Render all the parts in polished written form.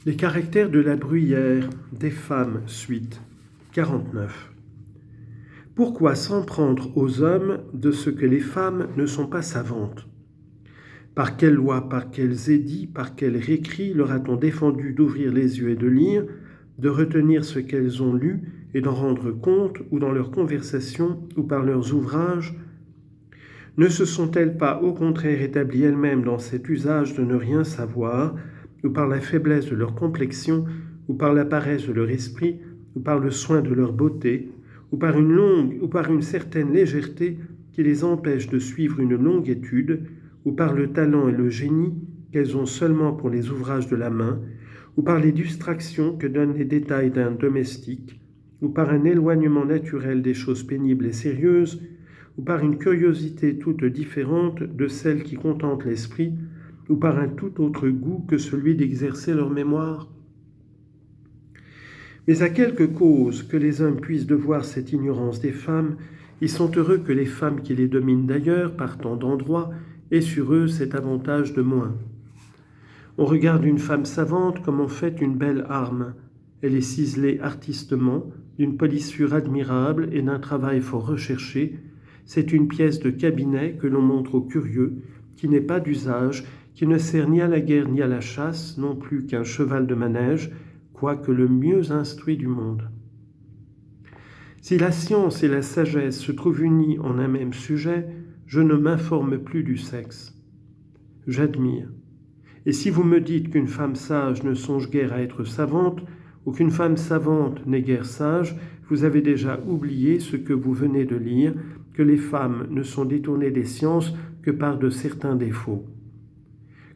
Les caractères de la bruyère des femmes, suite 49. Pourquoi s'en prendre aux hommes de ce que les femmes ne sont pas savantes? Par quelle loi, par quels édits, par quels récrits leur a-t-on défendu d'ouvrir les yeux et de lire, de retenir ce qu'elles ont lu et d'en rendre compte, ou dans leurs conversations, ou par leurs ouvrages? Ne se sont-elles pas au contraire établies elles-mêmes dans cet usage de ne rien savoir, ou par la faiblesse de leur complexion, ou par la paresse de leur esprit, ou par le soin de leur beauté, ou par une certaine légèreté qui les empêche de suivre une longue étude, ou par le talent et le génie qu'elles ont seulement pour les ouvrages de la main, ou par les distractions que donnent les détails d'un domestique, ou par un éloignement naturel des choses pénibles et sérieuses, ou par une curiosité toute différente de celle qui contente l'esprit, ou par un tout autre goût que celui d'exercer leur mémoire. Mais à quelque cause que les hommes puissent devoir cette ignorance des femmes, ils sont heureux que les femmes qui les dominent d'ailleurs, partant d'endroit, aient sur eux cet avantage de moins. On regarde une femme savante comme on fait une belle arme. Elle est ciselée artistement, d'une polissure admirable et d'un travail fort recherché. C'est une pièce de cabinet que l'on montre aux curieux, qui n'est pas d'usage, qui ne sert ni à la guerre ni à la chasse, non plus qu'un cheval de manège, quoique le mieux instruit du monde. Si la science et la sagesse se trouvent unies en un même sujet, je ne m'informe plus du sexe. J'admire. Et si vous me dites qu'une femme sage ne songe guère à être savante, ou qu'une femme savante n'est guère sage, vous avez déjà oublié ce que vous venez de lire, que les femmes ne sont détournées des sciences que par de certains défauts.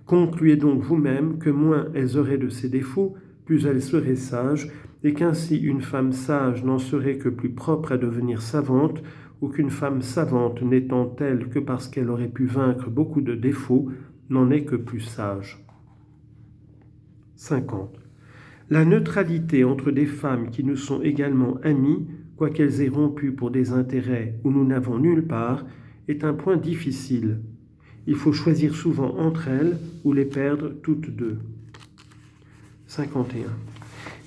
Concluez donc vous-même que moins elles auraient de ces défauts, plus elles seraient sages, et qu'ainsi une femme sage n'en serait que plus propre à devenir savante, ou qu'une femme savante n'étant telle que parce qu'elle aurait pu vaincre beaucoup de défauts, n'en est que plus sage. 50. La neutralité entre des femmes qui nous sont également amies, quoiqu'elles aient rompu pour des intérêts où nous n'avons nulle part, est un point difficile. Il faut choisir souvent entre elles ou les perdre toutes deux. 51.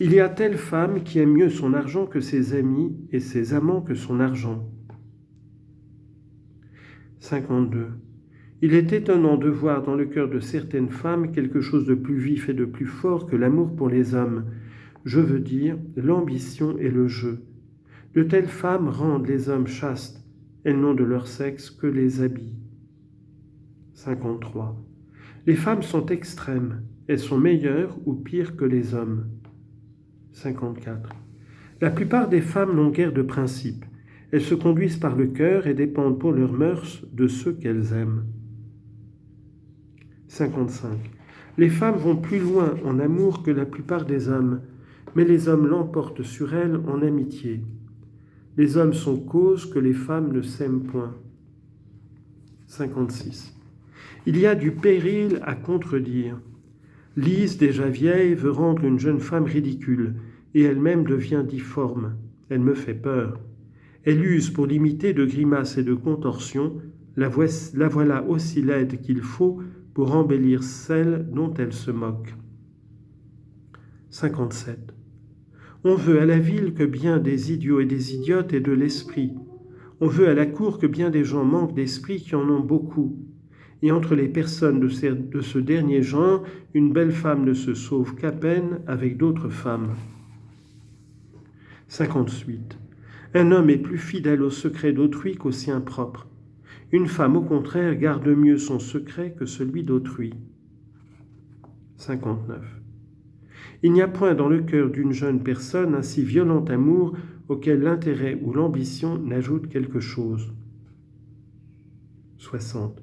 Il y a telle femme qui aime mieux son argent que ses amis et ses amants que son argent. 52. Il est étonnant de voir dans le cœur de certaines femmes quelque chose de plus vif et de plus fort que l'amour pour les hommes. Je veux dire l'ambition et le jeu. De telles femmes rendent les hommes chastes. Elles n'ont de leur sexe que les habits. 53. Les femmes sont extrêmes. Elles sont meilleures ou pires que les hommes. 54. La plupart des femmes n'ont guère de principes. Elles se conduisent par le cœur et dépendent pour leurs mœurs de ceux qu'elles aiment. 55. Les femmes vont plus loin en amour que la plupart des hommes, mais les hommes l'emportent sur elles en amitié. Les hommes sont cause que les femmes ne s'aiment point. 56. Il y a du péril à contredire. Lise, déjà vieille, veut rendre une jeune femme ridicule, et elle-même devient difforme. Elle me fait peur. Elle use pour l'imiter de grimaces et de contorsions. La voilà aussi laide qu'il faut pour embellir celle dont elle se moque. 57. On veut à la ville que bien des idiots et des idiotes aient de l'esprit. On veut à la cour que bien des gens manquent d'esprit qui en ont beaucoup. Et entre les personnes de ce dernier genre, une belle femme ne se sauve qu'à peine avec d'autres femmes. 58. Un homme est plus fidèle au secret d'autrui qu'au sien propre. Une femme, au contraire, garde mieux son secret que celui d'autrui. 59. Il n'y a point dans le cœur d'une jeune personne un si violent amour auquel l'intérêt ou l'ambition n'ajoute quelque chose. 60.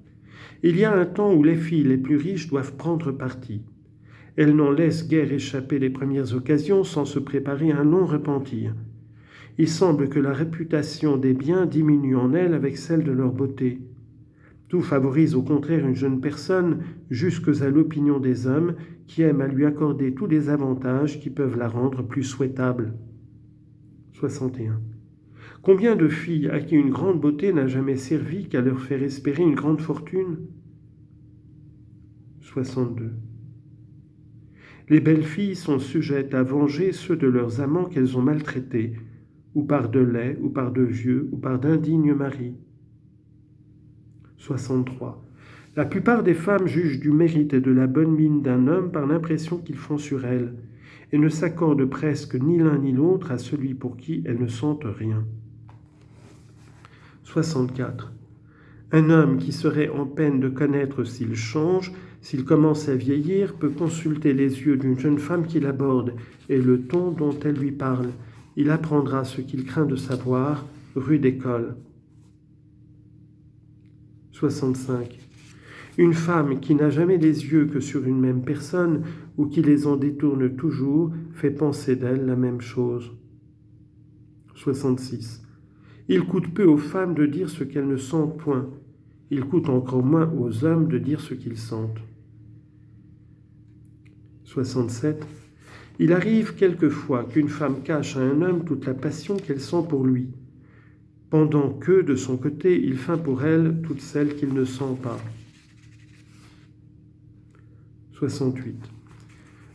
Il y a un temps où les filles les plus riches doivent prendre parti. Elles n'en laissent guère échapper les premières occasions sans se préparer à un long repentir. Il semble que la réputation des biens diminue en elles avec celle de leur beauté. Tout favorise au contraire une jeune personne jusqu'à l'opinion des hommes qui aiment à lui accorder tous les avantages qui peuvent la rendre plus souhaitable. 61. Combien de filles à qui une grande beauté n'a jamais servi qu'à leur faire espérer une grande fortune? 62. Les belles filles sont sujettes à venger ceux de leurs amants qu'elles ont maltraités, ou par de laids, ou par de vieux, ou par d'indignes maris. 63. La plupart des femmes jugent du mérite et de la bonne mine d'un homme par l'impression qu'ils font sur elles, et ne s'accordent presque ni l'un ni l'autre à celui pour qui elles ne sentent rien. 64. Un homme qui serait en peine de connaître s'il change, s'il commence à vieillir, peut consulter les yeux d'une jeune femme qui l'aborde et le ton dont elle lui parle. Il apprendra ce qu'il craint de savoir, rude école. 65. Une femme qui n'a jamais les yeux que sur une même personne ou qui les en détourne toujours fait penser d'elle la même chose. 66. Il coûte peu aux femmes de dire ce qu'elles ne sentent point. Il coûte encore moins aux hommes de dire ce qu'ils sentent. 67. Il arrive quelquefois qu'une femme cache à un homme toute la passion qu'elle sent pour lui, pendant que, de son côté, il feint pour elle toute celle qu'il ne sent pas. 68.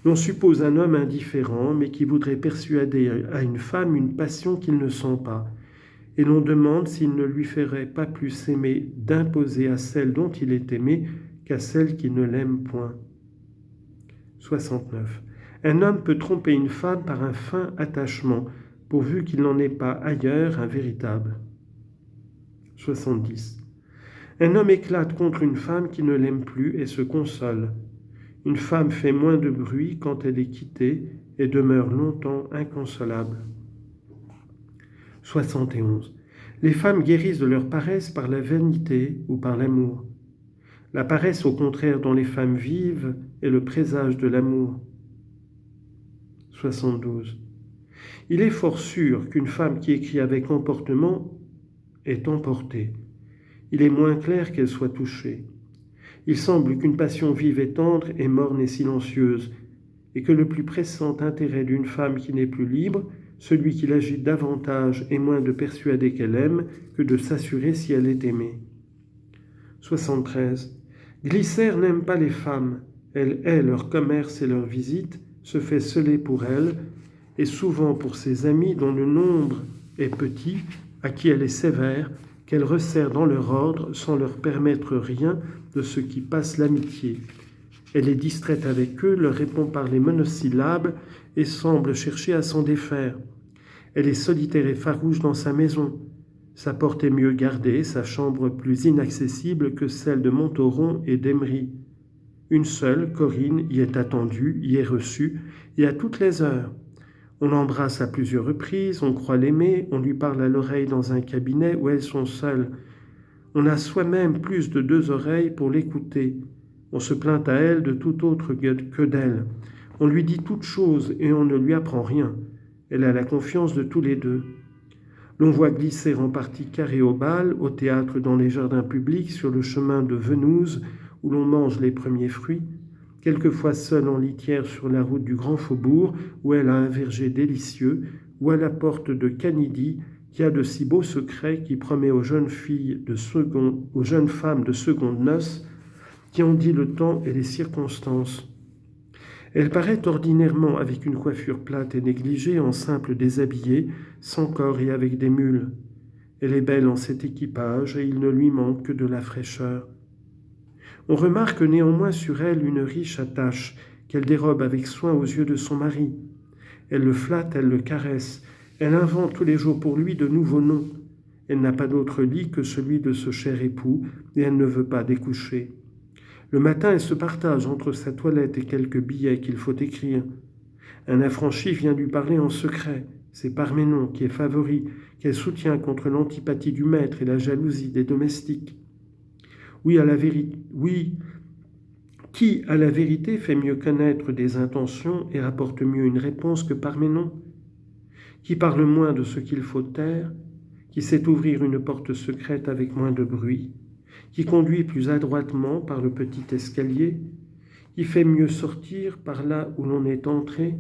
L'on suppose un homme indifférent, mais qui voudrait persuader à une femme une passion qu'il ne sent pas, et l'on demande s'il ne lui ferait pas plus aimer d'imposer à celle dont il est aimé qu'à celle qui ne l'aime point. 69. Un homme peut tromper une femme par un fin attachement, pourvu qu'il n'en ait pas ailleurs un véritable. 70. Un homme éclate contre une femme qui ne l'aime plus et se console. Une femme fait moins de bruit quand elle est quittée et demeure longtemps inconsolable. 71. Les femmes guérissent de leur paresse par la vanité ou par l'amour. La paresse, au contraire, dont les femmes vivent, est le présage de l'amour. 72. Il est fort sûr qu'une femme qui écrit avec emportement est emportée. Il est moins clair qu'elle soit touchée. Il semble qu'une passion vive et tendre est morne et silencieuse, et que le plus pressant intérêt d'une femme qui n'est plus libre, celui qui l'agite davantage est moins de persuader qu'elle aime que de s'assurer si elle est aimée. 73. Glycère n'aime pas les femmes. Elle hait leur commerce et leurs visites, se fait celer pour elles, et souvent pour ses amis dont le nombre est petit, à qui elle est sévère, qu'elle resserre dans leur ordre sans leur permettre rien de ce qui passe l'amitié. Elle est distraite avec eux, leur répond par les monosyllabes et semble chercher à s'en défaire. Elle est solitaire et farouche dans sa maison. Sa porte est mieux gardée, sa chambre plus inaccessible que celle de Montauron et d'Emery. Une seule, Corinne, y est attendue, y est reçue, et à toutes les heures. On l'embrasse à plusieurs reprises, on croit l'aimer, on lui parle à l'oreille dans un cabinet où elles sont seules. On a soi-même plus de 2 oreilles pour l'écouter. On se plaint à elle de tout autre que d'elle. On lui dit toutes choses et on ne lui apprend rien. Elle a la confiance de tous les deux. L'on voit glisser en partie carré au bal, au théâtre, dans les jardins publics, sur le chemin de Venouze, où l'on mange les premiers fruits, quelquefois seule en litière sur la route du Grand Faubourg, où elle a un verger délicieux, ou à la porte de Canidi, qui a de si beaux secrets qui promet aux jeunes femmes de seconde noces, qui en dit le temps et les circonstances. Elle paraît ordinairement avec une coiffure plate et négligée, en simple déshabillé, sans corps et avec des mules. Elle est belle en cet équipage et il ne lui manque que de la fraîcheur. On remarque néanmoins sur elle une riche attache qu'elle dérobe avec soin aux yeux de son mari. Elle le flatte, elle le caresse, elle invente tous les jours pour lui de nouveaux noms. Elle n'a pas d'autre lit que celui de ce cher époux et elle ne veut pas découcher. Le matin, elle se partage entre sa toilette et quelques billets qu'il faut écrire. Un affranchi vient lui parler en secret. C'est Parménon qui est favori, qu'elle soutient contre l'antipathie du maître et la jalousie des domestiques. Oui, qui, à la vérité, fait mieux connaître des intentions et rapporte mieux une réponse que Parménon? Qui parle moins de ce qu'il faut taire, qui sait ouvrir une porte secrète avec moins de bruit, qui conduit plus adroitement par le petit escalier, qui fait mieux sortir par là où l'on est entré,